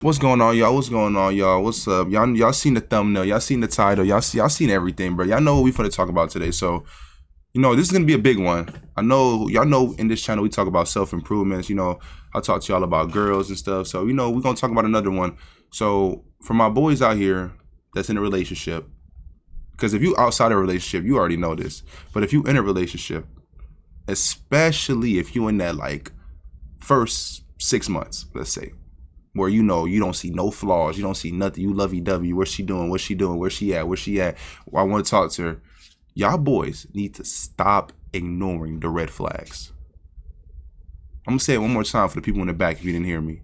What's going on, y'all? What's going on, y'all? What's up? Y'all seen the thumbnail, y'all seen the title, y'all seen everything, bro. Y'all know what we finna talk about today. So, this is gonna be a big one. I know y'all know in this channel we talk about self-improvements, I talk to y'all about girls and stuff. So, we're gonna talk about another one. So for my boys out here that's in a relationship, because if you outside a relationship, you already know this. But if you in a relationship, especially if you in that like first 6 months, let's say, where you don't see no flaws, you don't see nothing, you lovey-dovey, what's she doing, what's she doing, where's she at, well, I want to talk to her. Y'all boys need to stop ignoring the red flags. I'm gonna say it one more time for the people in the back if you didn't hear me.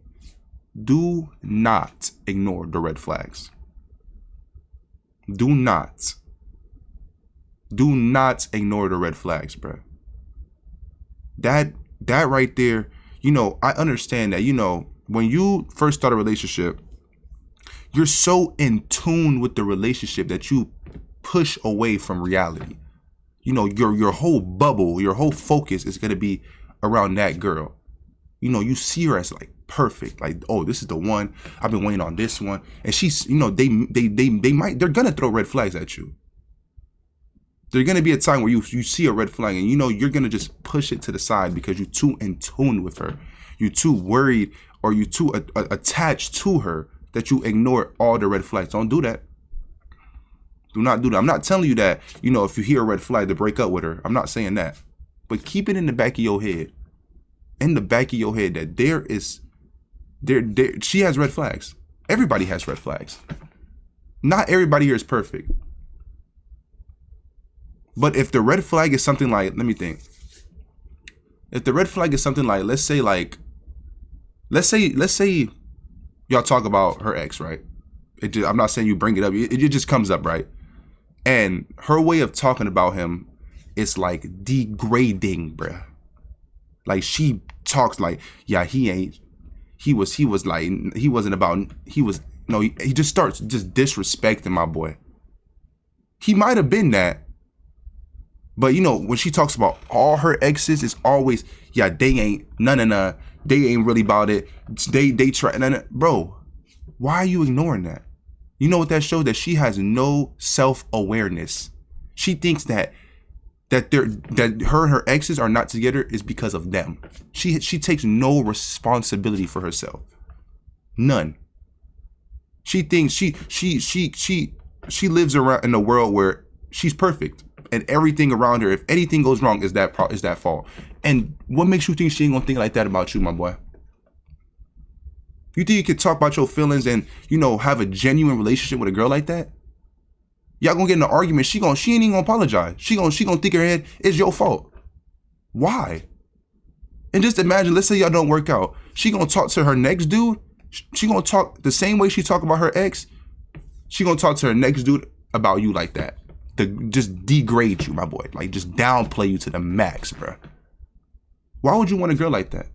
Do not ignore the red flags. Do not ignore the red flags, bro. That right there, I understand that, when you first start a relationship, you're so in tune with the relationship that you push away from reality. Your whole bubble, your whole focus is going to be around that girl. You see her as like perfect, like, oh, this is the one. I've been waiting on this one. And she's, they're going to throw red flags at you. There's going to be a time where you see a red flag and you're going to just push it to the side because you're too in tune with her. You're too worried or you're too attached to her that you ignore all the red flags. Don't do that. Do not do that. I'm not telling you that, if you hear a red flag to break up with her. I'm not saying that. But keep it in the back of your head. That she has red flags. Everybody has red flags. Not everybody here is perfect. But if the red flag is something like, let me think. If the red flag is something like, let's say y'all talk about her ex, right? I'm not saying you bring it up. It just comes up, right? And her way of talking about him is like degrading, bruh. Like she talks like, yeah, he just starts just disrespecting my boy. He might have been that. But when she talks about all her exes, it's always, yeah, they ain't, they ain't really about it. They try, bro, why are you ignoring that? You know what that shows? That she has no self-awareness. She thinks that her and her exes are not together is because of them. She takes no responsibility for herself. None. She thinks she lives around in a world where she's perfect. And everything around her, if anything goes wrong, is that fault. And what makes you think she ain't gonna think like that about you, my boy? You think you could talk about your feelings and have a genuine relationship with a girl like that? Y'all gonna get in an argument. She ain't even gonna apologize. She gonna think in her head it's your fault. Why? And just imagine, let's say y'all don't work out. She gonna talk to her next dude. She gonna talk the same way she talk about her ex. She gonna talk to her next dude about you like that. To just degrade you, my boy. Like, just downplay you to the max, bro. Why would you want a girl like that?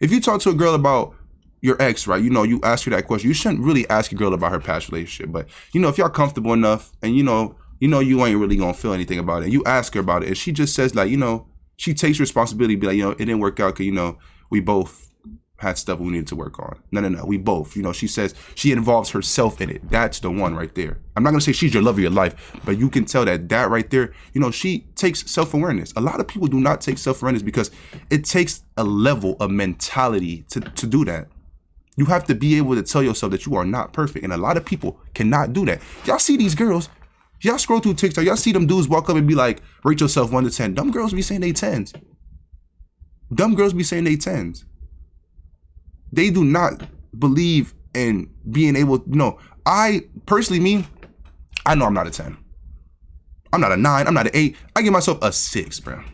If you talk to a girl about your ex, right, you ask her that question. You shouldn't really ask a girl about her past relationship. But, if y'all comfortable enough and, you ain't really going to feel anything about it. You ask her about it. And she just says, like, she takes responsibility, be like, it didn't work out because, we both had stuff we needed to work on. No. We both, she says she involves herself in it. That's the one right there. I'm not going to say she's your love of your life, but you can tell that right there, she takes self-awareness. A lot of people do not take self-awareness because it takes a level of mentality to do that. You have to be able to tell yourself that you are not perfect. And a lot of people cannot do that. Y'all see these girls, y'all scroll through TikTok, y'all see them dudes walk up and be like, rate yourself 1 to 10. Dumb girls be saying they 10s. They do not believe in being able, I personally, I know I'm not a 10. I'm not a 9, I'm not an 8. I give myself a 6, bro.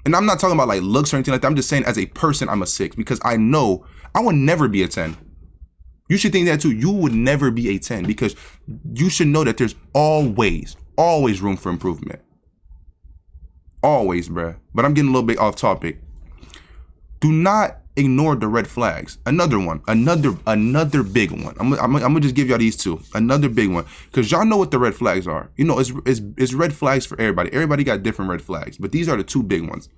And I'm not talking about like looks or anything like that. I'm just saying as a person, I'm a 6 because I know I will never be a 10. You should think that too. You would never be a 10 because you should know that there's always room for improvement. Always, bro. But I'm getting a little bit off topic. Do not ignore the red flags. Another one, another big one. I'm gonna just give y'all these two. Another big one, because y'all know what the red flags are. It's red flags for everybody. Everybody got different red flags, but these are the two big ones.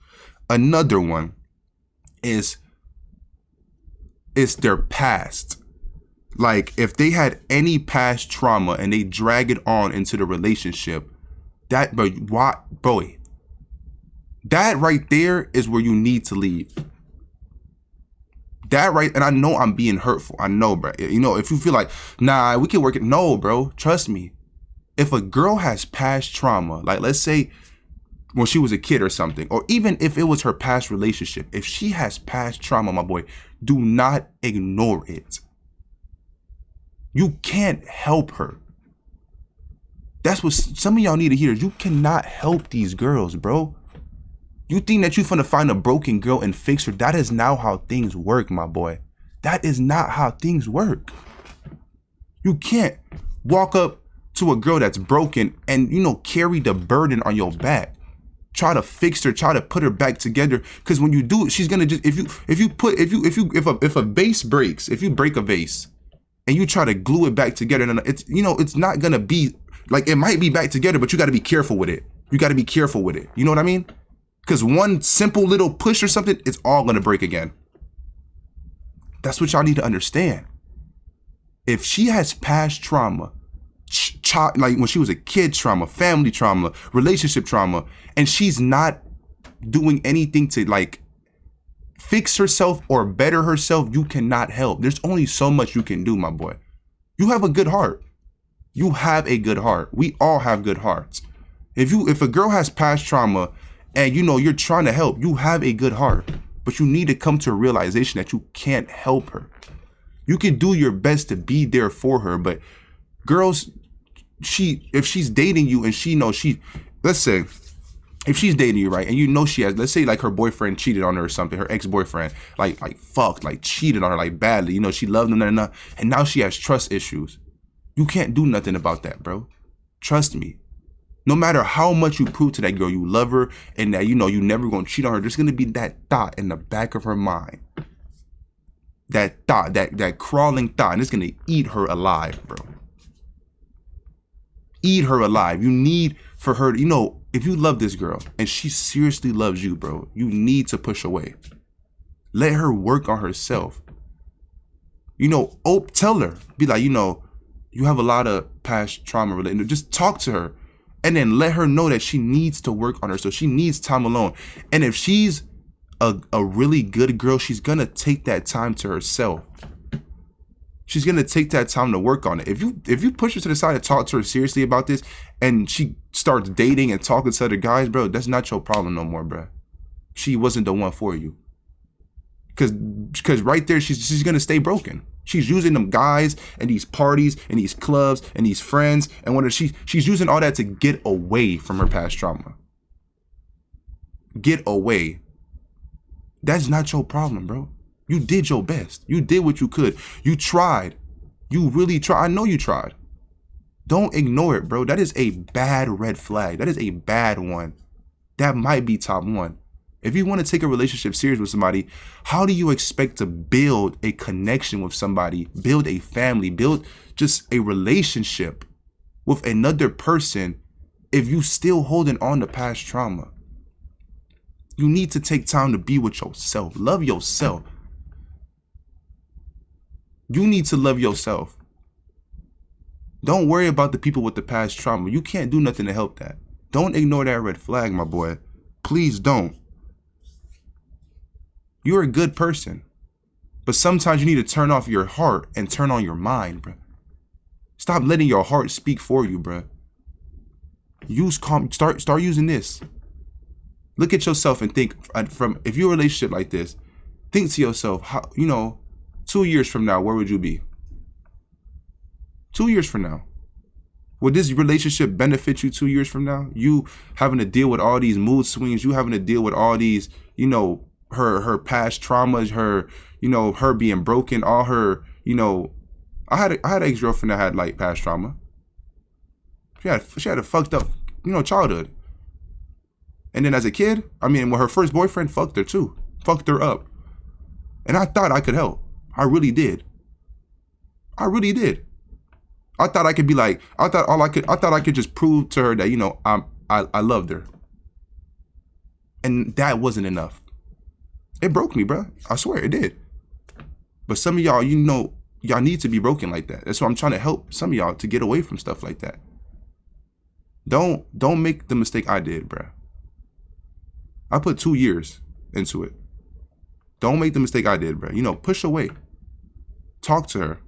Another one is their past. Like, if they had any past trauma and they drag it on into the relationship, that, bro, why, bro, that right there is where you need to leave. That right, and I know I'm being hurtful. I know, bro. You know, if you feel like, nah, we can work it. No, bro, trust me. If a girl has past trauma, like let's say when she was a kid or something, or even if it was her past relationship, if she has past trauma, my boy, do not ignore it. You can't help her. That's what some of y'all need to hear. You cannot help these girls, bro. You think that you're finna find a broken girl and fix her? That is not how things work, my boy. That is not how things work. You can't walk up to a girl that's broken and, you know, carry the burden on your back. Try to fix her, try to put her back together. Because when you do it, she's gonna just, if a vase breaks, if you break a vase and you try to glue it back together, and it's, you know, it's not gonna be like, it might be back together, but you got to be careful with it. You got to be careful with it. You know what I mean? Because one simple little push or something, it's all gonna break again. That's what y'all need to understand. If she has past trauma, like when she was a kid trauma, family trauma, relationship trauma, and she's not doing anything to like fix herself or better herself, you cannot help. There's only so much you can do, my boy. You have a good heart. You have a good heart. We all have good hearts. If a girl has past trauma and you know you're trying to help, you have a good heart, but you need to come to a realization that you can't help her. You can do your best to be there for her, but girls, if she's dating you and she knows let's say, if she's dating you, right, and you know she has, let's say like her boyfriend cheated on her or something, her ex-boyfriend, like fucked, like cheated on her like badly, you know, she loved him and now she has trust issues. You can't do nothing about that, bro. Trust me. No matter how much you prove to that girl you love her and that, you know, you never gonna cheat on her, there's gonna be that thought in the back of her mind. That thought, that crawling thought, and it's gonna eat her alive, bro. Eat her alive. You need for her, you know, if you love this girl and she seriously loves you, bro, you need to push away. Let her work on herself. You know, tell her, be like, you know, you have a lot of past trauma related. Just talk to her and then let her know that she needs to work on her. So she needs time alone. And if she's a really good girl, she's gonna take that time to herself. She's gonna take that time to work on it. If you push her to the side and talk to her seriously about this, and she starts dating and talking to other guys, bro, that's not your problem no more, bro. She wasn't the one for you. Cause right there, she's gonna stay broken. She's using them guys and these parties and these clubs and these friends, and she's using all that to get away from her past trauma. Get away. That's not your problem, bro. You did your best. You did what you could. You tried. You really tried. I know you tried. Don't ignore it, bro. That is a bad red flag. That is a bad one. That might be top one. If you want to take a relationship serious with somebody, how do you expect to build a connection with somebody, build a family, build just a relationship with another person if you still holding on to past trauma? You need to take time to be with yourself. Love yourself. You need to love yourself. Don't worry about the people with the past trauma. You can't do nothing to help that. Don't ignore that red flag, my boy. Please don't. You're a good person. But sometimes you need to turn off your heart and turn on your mind, bro. Stop letting your heart speak for you, bro. Start using this. Look at yourself and think if you're in a relationship like this, think to yourself, how, you know, 2 years from now, where would you be? 2 years from now. Would this relationship benefit you 2 years from now? You having to deal with all these mood swings, you having to deal with all these, you know, her past traumas, her, you know, her being broken, all her, you know, I had an ex-girlfriend that had like past trauma. She had a fucked up, you know, childhood. And then as a kid, I mean, when her first boyfriend fucked her too. Fucked her up. And I thought I could help. I really did. I really did. I thought I could be like, I thought I could just prove to her that, you know, I loved her. And that wasn't enough. It broke me, bro. I swear it did. But some of y'all, you know, y'all need to be broken like that. That's why I'm trying to help some of y'all to get away from stuff like that. Don't make the mistake I did, bruh. I put 2 years into it. Don't make the mistake I did, bruh. You know, push away. Talk to her.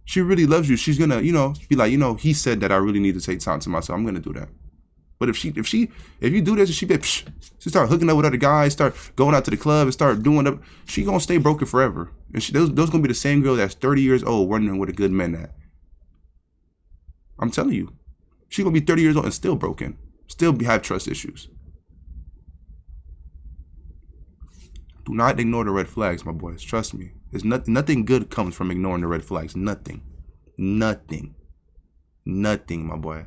She really loves you. She's gonna, you know, be like, you know, he said that I really need to take time to myself. I'm gonna do that. But if you do this and she start hooking up with other guys, start going out to the club and start doing up, she gonna stay broken forever. And those gonna be the same girl that's 30 years old wondering what a good man at. I'm telling you, she gonna be 30 years old and still broken, still have trust issues. Do not ignore the red flags, my boys. Trust me. There's nothing good comes from ignoring the red flags. Nothing, my boy.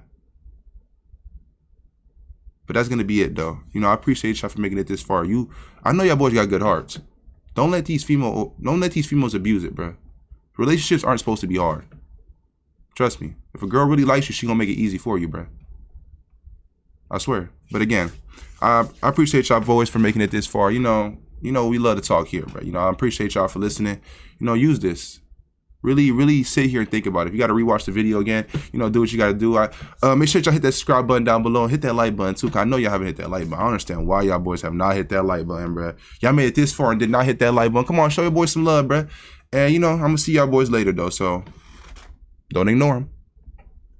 But that's gonna be it, though. You know, I appreciate y'all for making it this far. I know y'all boys got good hearts. Don't let these females abuse it, bro. Relationships aren't supposed to be hard. Trust me. If a girl really likes you, she gonna make it easy for you, bro. I swear. But again, I appreciate y'all boys for making it this far. You know, we love to talk here, bro. You know, I appreciate y'all for listening. You know, use this. Really, really sit here and think about it. If you got to rewatch the video again, you know, do what you got to do. Make sure y'all hit that subscribe button down below and hit that like button too. Cause I know y'all haven't hit that like button. I understand why y'all boys have not hit that like button, bro. Y'all made it this far and did not hit that like button. Come on, show your boys some love, bro. And, you know, I'm going to see y'all boys later, though. So don't ignore them.